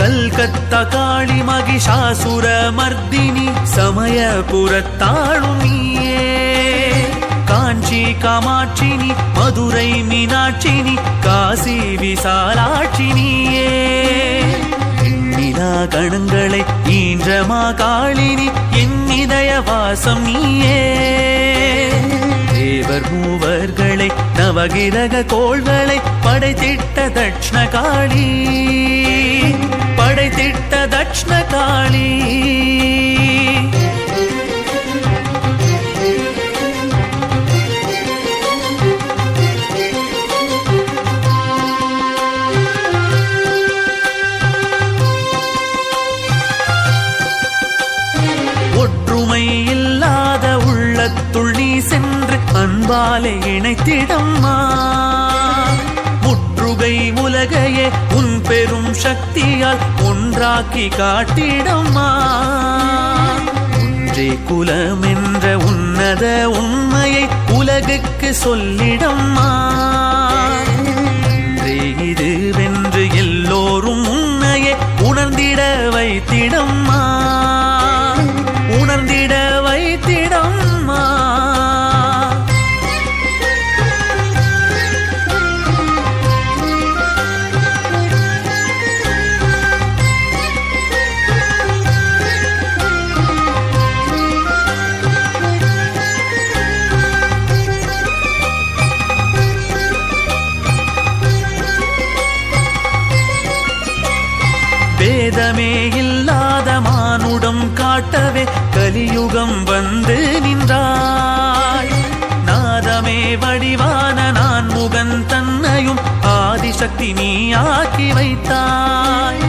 கல்கத்தா காளி மகிஷாசுர மர்தினி சமயபுரத்தாளும் நீயே. காஞ்சி காமாட்சினி மதுரை மீனாட்சினி காசி விசாலாட்சினியே. எண்ணிலா கணங்களை ஈன்றமா காளினி என் இதய வாசம் நீயே. தேவர் மூவர்களை நவகிரக கோள்களை படைத்திட்ட தட்சிண காளி, படைத்திட்ட தட்சிண காளி. ஒற்றுமை இல்லாத உள்ளத்துள் நீ சென்று அன்பாலே இணைத்திடம்மா. முற்றுகை உலகையே உன் பெரும் சக்தியால் ஒன்றாக்கி காட்டிடம்மா. ஒன்றே குலம் என்ற உன்னத உண்மையை உலகுக்கு சொல்லிடம்மா. ஒன்றே இது வென்று எல்லோரும் உன்னையே உணர்ந்திட வைத்திடம்மா, உணர்ந்திட வைத்திடம்மா. வேதமே இல்லாத மானுடம் காட்டவே கலியுகம் வந்து நின்றாய். நாதமே வடிவான நான் முகன் தன்னையும் ஆதிசக்தி நீ ஆக்கி வைத்தாய்.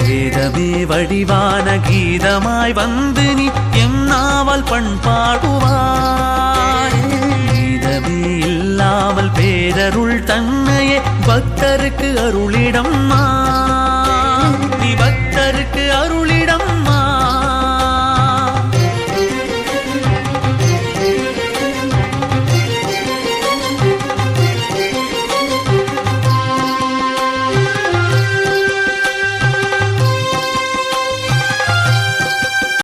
வேதமே வடிவான கீதமாய் வந்து நீ எம் நாவல் பண்பாடுவாய். கீதமே இல்லாமல் பேரருள் தன்னையே பக்தருக்கு அருளிடம்மா.